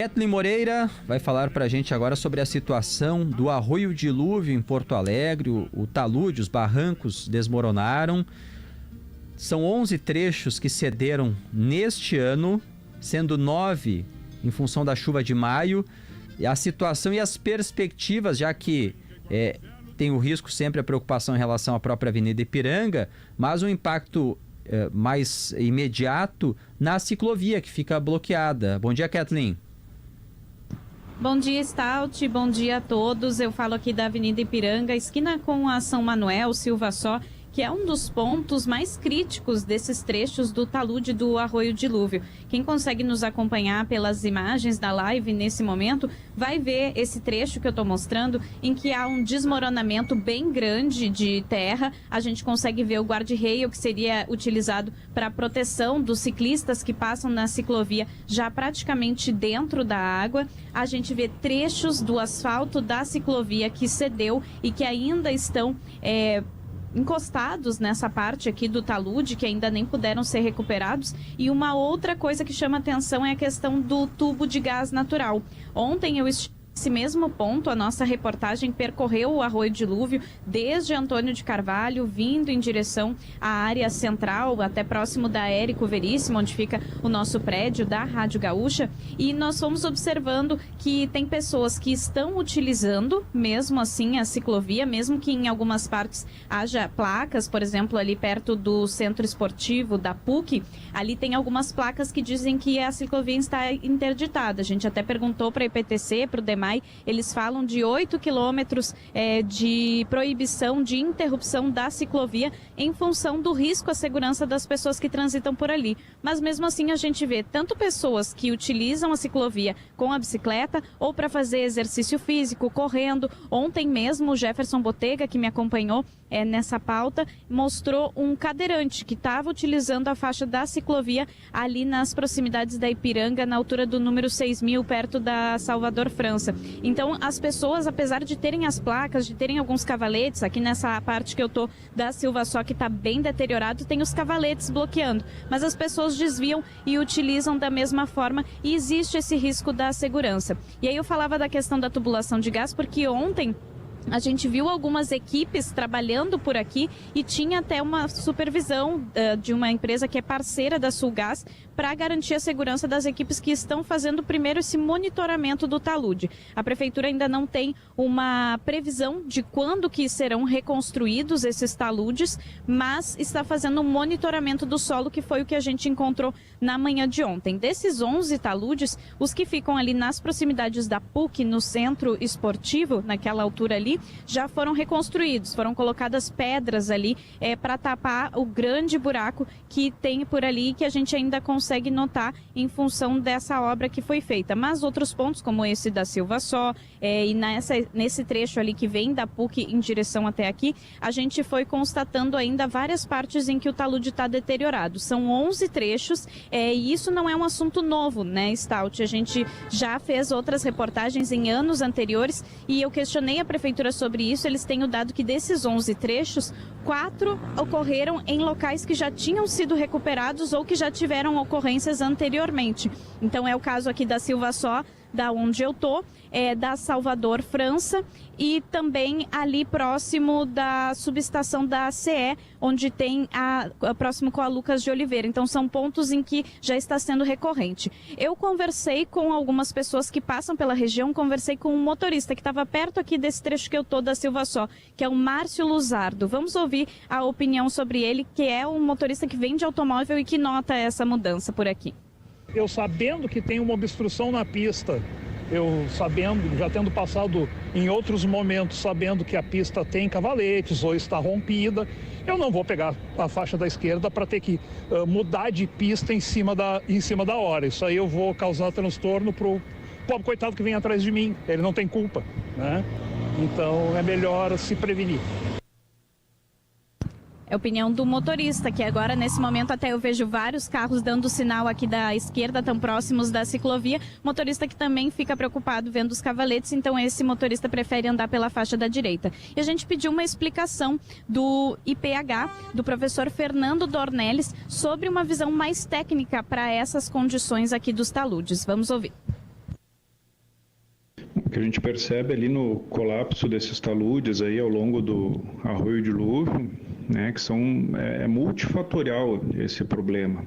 Kathleen Moreira vai falar para a gente agora sobre a situação do Arroio Dilúvio em Porto Alegre. O talude, os barrancos desmoronaram. São 11 trechos que cederam neste ano, sendo 9 em função da chuva de maio. E a situação e as perspectivas, já que tem o risco sempre, a preocupação em relação à própria Avenida Ipiranga, mas um impacto mais imediato na ciclovia, que fica bloqueada. Bom dia, Kathleen. Bom dia, Stout. Bom dia a todos. Eu falo aqui da Avenida Ipiranga, esquina com a São Manuel, Silva Só, que é um dos pontos mais críticos desses trechos do talude do Arroio Dilúvio. Quem consegue nos acompanhar pelas imagens da live nesse momento vai ver esse trecho que eu estou mostrando, em que há um desmoronamento bem grande de terra. A gente consegue ver o guarda-reio, que seria utilizado para proteção dos ciclistas que passam na ciclovia, já praticamente dentro da água. A gente vê trechos do asfalto da ciclovia que cedeu e que ainda estão encostados nessa parte aqui do talude, que ainda nem puderam ser recuperados. E uma outra coisa que chama atenção é a questão do tubo de gás natural. Ontem eu estive nesse mesmo ponto, a nossa reportagem percorreu o Arroio Dilúvio desde Antônio de Carvalho, vindo em direção à área central, até próximo da Érico Veríssimo, onde fica o nosso prédio da Rádio Gaúcha, e nós fomos observando que tem pessoas que estão utilizando, mesmo assim, a ciclovia, mesmo que em algumas partes haja placas, por exemplo, ali perto do centro esportivo da PUC, ali tem algumas placas que dizem que a ciclovia está interditada. A gente até perguntou para a IPTC, para o DEMAI, eles falam de 8 quilômetros de proibição, de interrupção da ciclovia em função do risco à segurança das pessoas que transitam por ali. Mas mesmo assim a gente vê tanto pessoas que utilizam a ciclovia com a bicicleta ou para fazer exercício físico, correndo. Ontem mesmo o Jefferson Botega, que me acompanhou nessa pauta, mostrou um cadeirante que estava utilizando a faixa da ciclovia ali nas proximidades da Ipiranga, na altura do número 6.000, perto da Salvador França. Então, as pessoas, apesar de terem as placas, de terem alguns cavaletes, aqui nessa parte que eu tô da Silva Só, que está bem deteriorado, tem os cavaletes bloqueando, mas as pessoas desviam e utilizam da mesma forma, e existe esse risco da segurança. E aí eu falava da questão da tubulação de gás, porque ontem a gente viu algumas equipes trabalhando por aqui e tinha até uma supervisão de uma empresa que é parceira da Sulgás para garantir a segurança das equipes que estão fazendo primeiro esse monitoramento do talude. A prefeitura ainda não tem uma previsão de quando que serão reconstruídos esses taludes, mas está fazendo um monitoramento do solo, que foi o que a gente encontrou na manhã de ontem. Desses 11 taludes, os que ficam ali nas proximidades da PUC, no centro esportivo, naquela altura ali, já foram reconstruídos, foram colocadas pedras ali para tapar o grande buraco que tem por ali, que a gente ainda consegue notar em função dessa obra que foi feita. Mas outros pontos, como esse da Silva Só, e nesse trecho ali que vem da PUC em direção até aqui, a gente foi constatando ainda várias partes em que o talude está deteriorado. São 11 trechos, e isso não é um assunto novo, né, Stout? A gente já fez outras reportagens em anos anteriores e eu questionei a prefeitura sobre isso. Eles têm o dado que desses 11 trechos, 4 ocorreram em locais que já tinham sido recuperados ou que já tiveram ocorrências anteriormente. Então é o caso aqui da Silva Só, da onde eu tô, da Salvador França, e também ali próximo da subestação da CE, onde tem próximo com a Lucas de Oliveira. Então são pontos em que já está sendo recorrente. Eu conversei com algumas pessoas que passam pela região, conversei com um motorista que estava perto aqui desse trecho que eu tô da Silva Só, que é o Márcio Luzardo. Vamos ouvir a opinião sobre ele, que é um motorista que vende automóvel e que nota essa mudança por aqui. Eu sabendo que tem uma obstrução na pista, eu sabendo, já tendo passado em outros momentos, sabendo que a pista tem cavaletes ou está rompida, eu não vou pegar a faixa da esquerda para ter que mudar de pista em cima da hora. Isso aí eu vou causar transtorno pro pobre coitado que vem atrás de mim. Ele não tem culpa, né? Então é melhor se prevenir. É a opinião do motorista, que agora, nesse momento, até eu vejo vários carros dando sinal aqui da esquerda, tão próximos da ciclovia. Motorista que também fica preocupado vendo os cavaletes, então esse motorista prefere andar pela faixa da direita. E a gente pediu uma explicação do IPH, do professor Fernando Dornelles, sobre uma visão mais técnica para essas condições aqui dos taludes. Vamos ouvir. O que a gente percebe ali no colapso desses taludes aí ao longo do arroio dilúvio, né, que é multifatorial esse problema.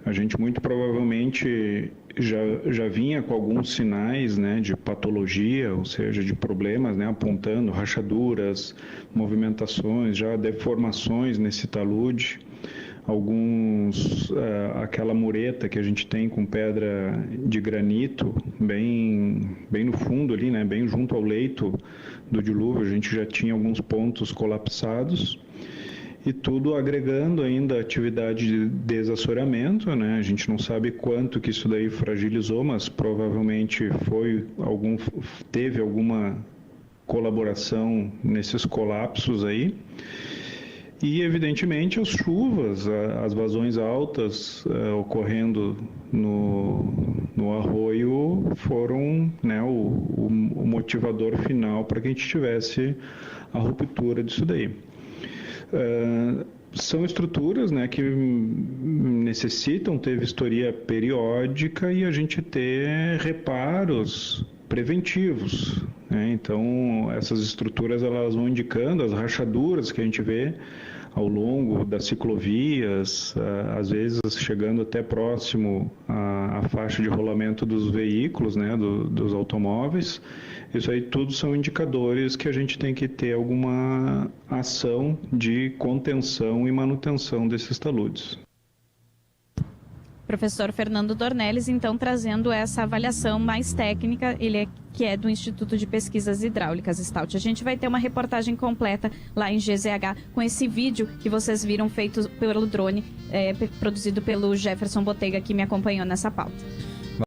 A gente muito provavelmente já vinha com alguns sinais, né, de patologia, ou seja, de problemas, né, apontando rachaduras, movimentações, já deformações nesse talude. Aquela mureta que a gente tem com pedra de granito, bem no fundo ali, né, bem junto ao leito do dilúvio, a gente já tinha alguns pontos colapsados. E tudo agregando ainda a atividade de desassoreamento, né? A gente não sabe quanto que isso daí fragilizou, mas provavelmente teve alguma colaboração nesses colapsos aí. E, evidentemente, as chuvas, as vazões altas ocorrendo no arroio foram, né, o motivador final para que a gente tivesse a ruptura disso daí. São estruturas, né, que necessitam ter vistoria periódica e a gente ter reparos preventivos, né? Então, essas estruturas elas vão indicando as rachaduras que a gente vê ao longo das ciclovias, às vezes chegando até próximo à faixa de rolamento dos veículos, né, dos automóveis. Isso aí tudo são indicadores que a gente tem que ter alguma ação de contenção e manutenção desses taludes. Professor Fernando Dornelles, então, trazendo essa avaliação mais técnica, que é do Instituto de Pesquisas Hidráulicas, Stout. A gente vai ter uma reportagem completa lá em GZH com esse vídeo que vocês viram feito pelo drone, produzido pelo Jefferson Botega, que me acompanhou nessa pauta.